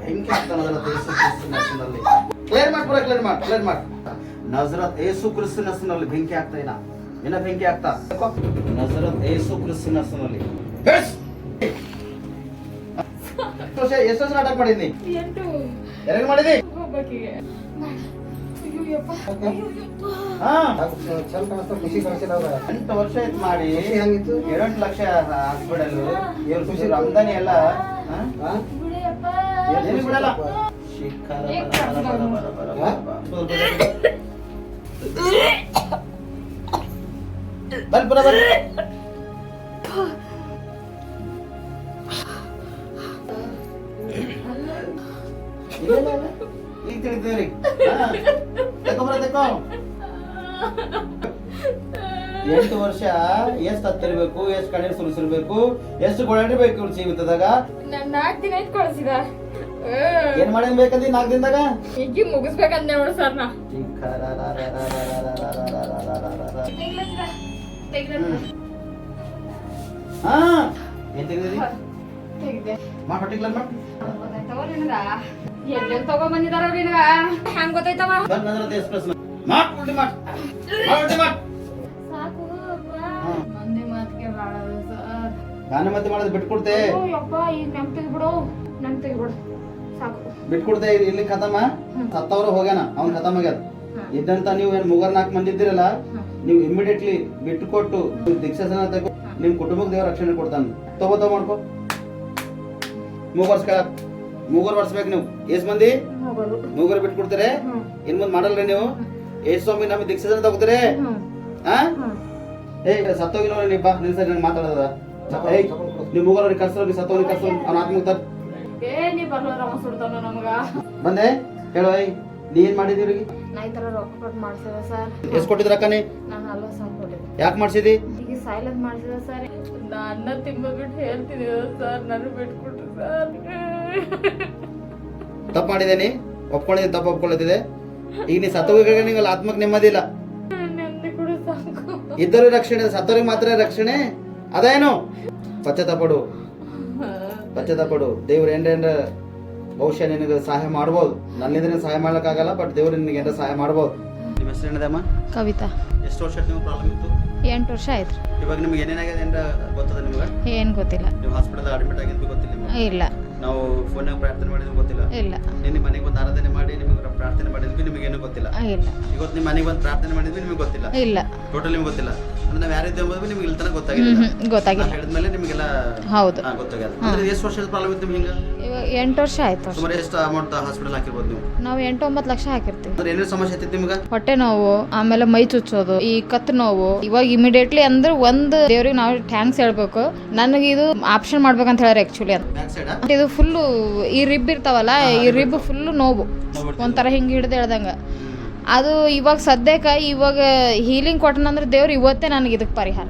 ಬೆಂಕಿ ಆಗ್ತಾನದರ ಯೇಸು ಕ್ರಿಸ್ತನ ಹೆಸರಿನಲ್ಲಿ ಕ್ಲಿಯರ್ ಮಾಡಿ ನಜರತ್ ಯೇಸು ಕ್ರಿಸ್ತನ ಹೆಸರಿನಲ್ಲಿ ಬೆಂಕಿ ಆಗ್ತಾ ಇನ್ನ ಬೆಂಕಿ ಆಗ್ತಾ ನಜರತ್ ಯೇಸು ಕ್ರಿಸ್ತನ ಹೆಸರಿನಲ್ಲಿ ಎಷ್ಟು ವರ್ಷ ನಾಟಕ ಮಾಡಿದ್ನಿ ಯಾರಿಗೆ ಮಾಡಿದಿ ಖುಷಿ ಕಳಿಸಿಲ್ಲ 8 ವರ್ಷ ಆಯ್ತು ಮಾಡಿ ಹೆಂಗಿತ್ತು 2 ಲಕ್ಷ ಹಾಸ್ಪಿಟಲ್ ಇವ್ರು ಖುಷಿ ರಮ್ದಾನಿ ಎಲ್ಲ ಏನು ಬಿಡಲ್ಲ ಬರ್ರಿ ಈಗ ತಿಳಿತೀವ್ರಿ ತಕೋ 8 ವರ್ಷ ಎಷ್ಟು ಹತ್ತಿರ್ಬೇಕು, ಎಷ್ಟು ಕಣ್ಣೀರು ಸುರಿಸಿರ್ಬೇಕು, ಎಷ್ಟು ಗೋಳಾಡಿರ್ಬೇಕು ಇವ್ರ ಜೀವಿತದಾಗ. ನಾನು 4 ದಿನ ಆಯ್ತು ಕಳಿಸಿದ. ಏನ್ ಮಾಡೇನ್ ಬೇಕಂದಿ 4 ದಿನದಾಗ? ಈಗ ಮುಗಿಸ್ಬೇಕಂತ ನೋಡಿ ಸರ್ ನಾ. ಹಾ ಏನ್ ತೆಗ್ದಿರಿ? ತೆಗ್ದೆ. ಮಾಡ್ ಪರ್ಟಿಕ್ಯುಲರ್ ಮಾಡ್. ಗೊತ್ತಾಯ್ತವ ನಿನಗ? ಎಲ್ಲೆಲ್ಲಿ ತಗೊಂಡ್ಬಂದಿದಾರ ನಿನಗ? ಹೆಂಗ್ ಗೊತ್ತಾಯ್ತವ? ಬಂದ್ ಬಂದ್ರ ದೇಶ ಪ್ಲಸ್ ಮಾಡ್ ಉಲ್ಟಿ ಮಾಡ್. ಸಾಕು ಮಂದಿ ಮಾತಿಗೆ ಬಾಳದು ಸರ್. ಗಾನ ಮತ್ತೆ ಮಾಡೋದು ಬಿಟ್ಕೊಡ್ತೆ. ಯಪ್ಪ ಈಗ ನೆಮ್ ತೆಗಿಬಿಡು ಸಾಕು. ಬಿಟ್ಕೊಡ್ತೆ ಇಲ್ಲಿ ಖತಮ. ಸತ್ತವ್ರು ಹೋಗ್ಯಾನ, ಅವ್ನ್ ಖತಮ ಆಗ್ಯಾದ. ಇದ್ದಂತ ನೀವು ಏನ್ 3-4 ಮಂದಿ ಇದ್ದೀರಲ್ಲ, ನೀವು ಇಮಿಡಿಯೇಟ್ಲಿ ಬಿಟ್ಟುಕೊಟ್ಟು ದೀಕ್ಷಾಸನ ತಗೋ, ನಿಮ್ ಕುಟುಂಬಕ್ಕೆ ದೇವ್ರ ರಕ್ಷಣೆ ಕೊಡ್ತಾನ. ತಗೋ ಮಾಡ್ಕೊ. 3 ವರ್ಷ ಬೇಕು ನೀವು. ಎಷ್ಟ್ ಮಂದಿ 3 ಬಿಟ್ಕೊಡ್ತಾರೆ? ಇನ್ ಮುಂದ್ ಮಾಡಲ್ರಿ ನೀವು? ಏಸು ಸ್ವಾಮಿ ನಮಗೆ ದೀಕ್ಷಾಸನ ತಗೋತಾರೆ? ಸತ್ತೋಗಿಲ್ಲ ನೀ ಬಾ ನಿನ್ ಸರಿ ನಂಗೆ ಮಾತಾಡೋದ. ನೀವು 3 ಅವ್ರಿಗೆ ಕರ್ಸೋರಿ, ಸತ್ತೋರಿಗೆ ಕರ್ಸೋರಿ, ಅವ್ನ ಆತ್ಮಕ್ಕೆ ನೀ ಬರ್ಲಾರ ಸುಡ್ತಾನ ನಮಗ. ಬಂದೆ ಹೇಳೋ. ನೀ ಏನ್ ಮಾಡಿದೀವಿ? ನಾ ಈ ತರ ರೊಕ್ಕ ಕೊಟ್ಟು ಮಾಡ್ಸಿದ ಸರ್. ಎಷ್ಟ್ ಕೊಟ್ಟಿದ್ರ ಅಕ್ಕ? ನಾನು 40 ಸಾವಿರ ಕೊಟ್ಟಿದ್ದೆ. ಯಾಕೆ ಮಾಡ್ಸಿದಿ? ಈಗ ಸೈಲೆಂಟ್ ಮಾಡ್ಸಿದ ಸರ್. ನಾ ಅನ್ನ ತಿಂಬಿಟ್ಟು ಹೇಳ್ತೀನಿ ಸರ್, ನಾನು ಬಿಟ್ಬಿಟ್ರು ಸರ್. ತಪ್ಪು ಮಾಡಿದೇನಿ, ಒಪ್ಕೊಂಡಿದ್ದೀನಿ, ತಪ್ಪು ಒಪ್ಕೊಳ್ಳುತ್ತಿದೆ. ಈಗ ನೀ ಸತ್ತೋಗ ನಿಂಗಲ್ಲ ಆತ್ಮಕ್ಕೆ ನೆಮ್ಮದಿ ಇಲ್ಲ. ನೆಮ್ಮದಿ ಕೂಡ ಸಾಕು. ಇದ್ದರೂ ರಕ್ಷಣೆ, ಸತ್ತೋರಿಗೆ ಮಾತ್ರ ರಕ್ಷಣೆ. ಅದೇನು ಪಶ್ಚಾತ್ತಾಪಡು. ದೇವ್ರ ಏನ್ರ ಬಹುಶಃ ನಿನಗೆ ಸಹಾಯ ಮಾಡ್ಬೋದು. ನನ್ನಿಂದ ಸಹಾಯ ಮಾಡ್ಲಿಕ್ಕಾಗಲ್ಲ, ಬಟ್ ದೇವ್ರು ನಿನಗೆ ಏನಾರ ಸಹಾಯ ಮಾಡ್ಬೋದು. ನಿಮ್ಮ ಹೆಸರು ಏನಿದೆಮ್ಮ? ಕವಿತಾ. ಎಷ್ಟು ವರ್ಷ ನೀವು ಪ್ರಾಬ್ಲಮ್ ಇತ್ತು? 8 ವರ್ಷ ಆಯ್ತು. ಇವಾಗ ನಿಮ್ಗೆ ಏನೇನಾಗಿದೆ ಏನಾರ ಗೊತ್ತದ ನಿಮ್ಗೆ? ಏನು ಗೊತ್ತಿಲ್ಲ. ನೀವು ಹಾಸ್ಪಿಟಲ್ ಅಡ್ಮಿಟ್ ಆಗಿದ್ದು ಗೊತ್ತಿಲ್ಲ ನಿಮ್ಗೆ? ಇಲ್ಲ. ನಾವು ಫೋನ್ನಾಗ ಪ್ರಾರ್ಥನೆ ಮಾಡಿದ್ವಿ ಗೊತ್ತಿಲ್ಲ? ಇಲ್ಲ. ನಿಮ್ಮ ಮನೆಗೆ ಬಂದು ಆರಾಧನೆ ಮಾಡಿ ನಿಮಗೆ ಪ್ರಾರ್ಥನೆ ಮಾಡಿದ್ವಿ ನಿಮಗೆ ಏನು ಗೊತ್ತಿಲ್ಲ? ಇಲ್ಲ. ಇವತ್ತು ನಿಮ್ಮ ಮನೆಗೆ ಬಂದು ಪ್ರಾರ್ಥನೆ ಮಾಡಿದ್ವಿ ನಿಮಗೆ ಗೊತ್ತಿಲ್ಲ? ಇಲ್ಲ. ಟೋಟಲ್ ನಿಮ್ಗೆ ಗೊತ್ತಿಲ್ಲ. ಅಂದ್ರೆ ನಾವು ಯಾರಿದ್ದೇವೆ ಎಂಬುದು ನಿಮ್ಗೆ ಇಲ್ಲಿ ತನಕ ಗೊತ್ತಾಗಿಲ್ಲ. ಗೊತ್ತಾಗಿಲ್ಲ. ಹೇಳಿದ್ಮೇಲೆ ನಿಮಗೆಲ್ಲ ಹೌದು ಗೊತ್ತಾಗ್ಯದ. ಅಂದ್ರೆ ಎಷ್ಟು ವರ್ಷದ ಪ್ರಾಬ್ಲಮ್ ಇತ್ತು ನಿಮ್ಗೆ? ಇವಾಗ 8 ವರ್ಷ ಆಯ್ತು. ಸುಮಾರು ಎಷ್ಟು ಅಮೌಂಟ್ ಹಾಸ್ಪಿಟಲ್ ಹಾಕಿರ್ಬೋದು ನೀವು? ನಾವು 8-9 ಲಕ್ಷ ಹಾಕಿರ್ತೀವಿ. ಅಂದ್ರೆ ಏನೇನು ಸಮಸ್ಯೆ ಇತ್ತು ನಿಮ್ಗೆ? ಹೊಟ್ಟೆ ನೋವು, ಆಮೇಲೆ ಮೈ ಚುಚ್ಚೋದು, ಈ ಕತ್ತು ನೋವು. ಇವಾಗ ಇಮಿಡಿಯೇಟ್ಲಿ ಅಂದ್ರೆ ಒಂದು ದೇವ್ರಿಗೆ ನಾವು ಥ್ಯಾಂಕ್ಸ್ ಹೇಳ್ಬೇಕು. ನನಗೆ ಇದು ಆಪ್ಷನ್ ಮಾಡ್ಬೇಕಂತ ಹೇಳ್ಯಾರ ಆಕ್ಚುಲಿ. ಅಂತ ಬ್ಯಾಕ್ ಸೈಡ್ ಇದು ಫುಲ್ಲು ಈ ರಿಬ್ ಇರ್ತಾವಲ್ಲ, ಈ ರಿಬ್ ಫುಲ್ಲು ನೋವು ಒಂಥರ ಹಿಂಗೆ ಹಿಡ್ದು ಹೇಳ್ದಂಗ. ಅದು ಇವಾಗ ಸದ್ಯಕ್ಕೆ ಇವಾಗ ಹೀಲಿಂಗ್ ಕೊಟ್ಟನಂದ್ರೆ ದೇವ್ರು ಇವತ್ತೇ ನನಗೆ ಇದಕ್ಕೆ ಪರಿಹಾರ.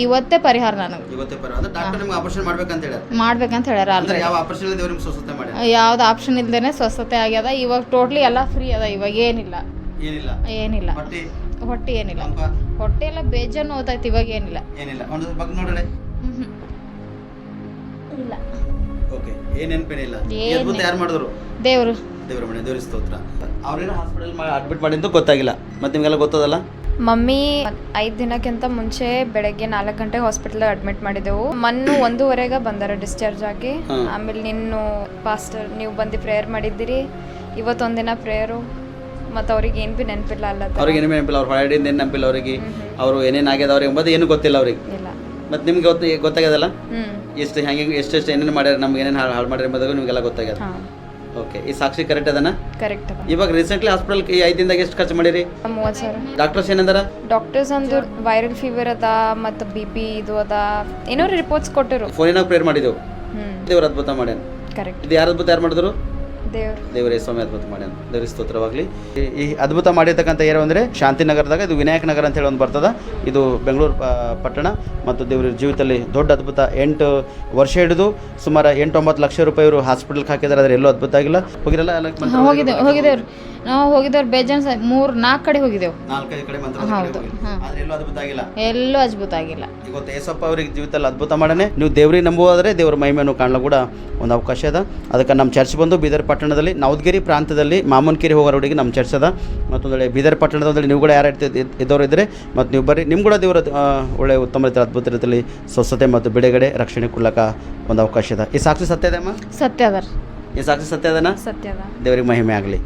ಇವತ್ತೇ ಪರಿಹಾರ ನನಗೆ. ಮಾಡ್ಬೇಕಂತ ಹೇಳ್ಯಾರ. ಯಾವ್ದು ಆಪ್ಷನ್ ಇಲ್ದೇನೆ ಸ್ವಸ್ಥತೆ ಆಗ್ಯದ. ಇವಾಗ ಟೋಟ್ಲಿ ಎಲ್ಲ ಫ್ರೀ ಅದ. ಇವಾಗ ಏನಿಲ್ಲ. ಹೊಟ್ಟೆ ಏನಿಲ್ಲ. ಹೊಟ್ಟೆ ಎಲ್ಲ ಬೇಜಾನ್ ಓದಾಯ್ತು. ಇವಾಗ ಏನಿಲ್ಲ. ಇಲ್ಲ. ದೇವ್ರು ದೇವ್ರ ಸ್ತೋತ್ರ. ಅವ್ರೇನೋ ಹಾಸ್ಪಿಟಲ್ ಅಡ್ಮಿಟ್ ಮಾಡಿದ್ದು ಗೊತ್ತಾಗಿಲ್ಲ. ಮತ್ತೆ ನಿಮಗೆಲ್ಲ ಗೊತ್ತದಲ್ಲ? ಮಮ್ಮಿ 5 ದಿನಕ್ಕಿಂತ ಮುಂಚೆ ಬೆಳಗ್ಗೆ 4 ಗಂಟೆಗೆ ಹಾಸ್ಪಿಟಲ್ ಅಡ್ಮಿಟ್ ಮಾಡಿದೆವು. ಮೊನ್ನೆ 1:15 ಬಂದಾರ ಡಿಸ್ಚಾರ್ಜ್ ಆಗಿ. ಆಮೇಲೆ ನಿನ್ನು ಪಾಸ್ಟರ್ ನೀವು ಬಂದು ಪ್ರೇಯರ್ ಮಾಡಿದ್ದೀರಿ. ಇವತ್ತೊಂದಿನ ಪ್ರೇಯರು. ಮತ್ತು ಅವ್ರಿಗೆ ಏನು ಭೀ ನೆನಪಿಲ್ಲ. ಅಲ್ಲ ಅವ್ರಿಗೆ ಏನು ನೆನಪಿಲ್ಲ. ಅವ್ರ ಹೊರಡಿಂದ ಏನು ನೆನಪಿಲ್ಲ ಅವ್ರಿಗೆ. ಅವರು ಏನೇನು ಆಗ್ಯದ ಅವ್ರಿಗೆ ಎಂಬುದು ಏನು ಗೊತ್ತಿಲ್ಲ ಅವ್ರಿಗೆ. ಇಲ್ಲ. ಮತ್ತು ನಿಮ್ಗೆ ಗೊತ್ತಾಗ್ಯದಲ್ಲ ಎಷ್ಟು ಹೆಂಗೆ ಎಷ್ಟೆಷ್ಟು ಏನೇನು ಮಾಡ್ಯಾರ, ನಮ್ಗೆ ಏನೇನು ಹಾಳು ಮಾಡ್ಯಾರ ಎಂಬುದಾಗ ನಿಮಗೆಲ್ಲ ಗೊತ್ತಾಗ್ಯದ. ಓಕೆ. ಈ ಸಾಕ್ಷಿ ಕರೆಕ್ಟ್ ಅದನ? ಕರೆಕ್ಟ್. ಇವಾಗ ರೀಸೆಂಟ್ಲಿ ಹಾಸ್ಪಿಟಲ್ ಈ 5 ದಿನದಾಗ ಎಷ್ಟು ಖರ್ಚು ಮಾಡಿರಿ? 30,000. ಡಾಕ್ಟರ್ಸ್ ಏನಂದಾರ? ಡಾಕ್ಟರ್ಸ್ ಅಂದ್ರು ವೈರಲ್ ಫೀವರ್ ಅದ ಮತ್ತು BP ಇದು ಅದ ಏನೋ ರಿಪೋರ್ಟ್ಸ್ ಕೊಟ್ಟರು. ಫೋನಿನಾಗ ಪ್ರೇಯರ್ ಮಾಡಿದೆವು. ದೇವ್ರ ಅದ್ಭುತ ಮಾಡ್ಯಾನ. ಕರೆಕ್ಟ್. ಇದು ಯಾರು ಅದ್ಭುತ ಯಾರು ಮಾಡಿದ್ರು? ದೇವ್ರು ದೇವರೇ ಸ್ವಾಮಿ ಅದ್ಭುತ ಮಾಡ್ಯಾನ, ದೇವರಿಗೆ ಸ್ತೋತ್ರವಾಗಲಿ. ಈ ಅದ್ಭುತ ಮಾಡಿರ್ತಕ್ಕಂಥ ಏರು ಅಂದರೆ ಶಾಂತಿನಗರದಾಗ ಇದು ವಿನಾಯಕ ನಗರ ಅಂತ ಹೇಳಿ ಒಂದು ಬರ್ತದ. ಇದು ಬೆಂಗಳೂರು ಪಟ್ಟಣ ಮತ್ತು ದೇವ್ರ ಜೀವಿತದಲ್ಲಿ ದೊಡ್ಡ ಅದ್ಭುತ. 8 ವರ್ಷ ಹಿಡಿದು ಸುಮಾರು 8-9 ಲಕ್ಷ ರೂಪಾಯಿ ಇವರು ಹಾಸ್ಪಿಟಲ್ಗೆ ಹಾಕಿದ್ದಾರೆ. ಆದರೆ ಎಲ್ಲೂ ಅದ್ಭುತ ಆಗಿಲ್ಲ. ಹೋಗಿರಲ್ಲ ಹೋಗಿದ್ದೇವ್ರಿ ನಾವು ಹೋಗಿದ್ದೇವ್ರಿ ಬೇಜಾನ್ 3-4 ಕಡೆ ಹೋಗಿದ್ದೇವೆ. 4-5 ಕಡೆ ಮಂತ್ರ ಹೌದು. ಆದರೆ ಎಲ್ಲೂ ಅದ್ಭುತ ಆಗಿಲ್ಲ. ಎಲ್ಲೂ ಅದ್ಭುತ ಆಗಿಲ್ಲ. ಇವತ್ತು ಏಸಪ್ಪ ಅವ್ರಿಗೆ ಜೀವಿತದಲ್ಲಿ ಅದ್ಭುತ ಮಾಡನೆ. ನೀವು ದೇವ್ರಿಗೆ ನಂಬುವುದಾದರೆ ದೇವ್ರ ಮಹಿಮೆಯನ್ನು ಕಾಣಲು ಕೂಡ ಒಂದು ಅವಕಾಶ ಅದ. ಅದಕ್ಕೆ ನಮ್ಮ ಚರ್ಚ್ ಬಂದು ಬೀದರ್ ಪಟ್ಟಣದಲ್ಲಿ ನವದಗಿರಿ ಪ್ರಾಂತ್ಯದಲ್ಲಿ ಮಾಮನ್ಕೇರಿ ಹೋಗೋ ರೋಡಿಗೆ ನಮ್ಮ ಚರ್ಚ್ ಅದ. ಮತ್ತೊಂದು ಬೀದರ್ ಪಟ್ಟಣದಲ್ಲಿ ನೀವು ಕೂಡ ಯಾರು ಇದ್ದವರು ಇದ್ದರೆ ಮತ್ತು ನೀವು ಬರ್ರಿ, ನಿಮ್ಮ ಕೂಡ ದೇವರ ಒಳ್ಳೆಯ ಉತ್ತಮ ರೀತಿಯ ಅದ್ಭುತ ರೀತಿಯಲ್ಲಿ ಸ್ವಸ್ಥತೆ ಮತ್ತು ಬಿಡುಗಡೆ ರಕ್ಷಣೆ ಕೊಡ್ಲಕ್ಕ ಒಂದು ಅವಕಾಶ ಅದ. ಈ ಸಾಕ್ಷಿ ಸತ್ಯ ಅದ ಅಮ್ಮ? ಸತ್ಯ ಅದ. ಈ ಸಾಕ್ಷಿ ಸತ್ಯ ಅದನ? ಸತ್ಯದ. ದೇವರಿಗೆ ಮಹಿಮೆ ಆಗಲಿ.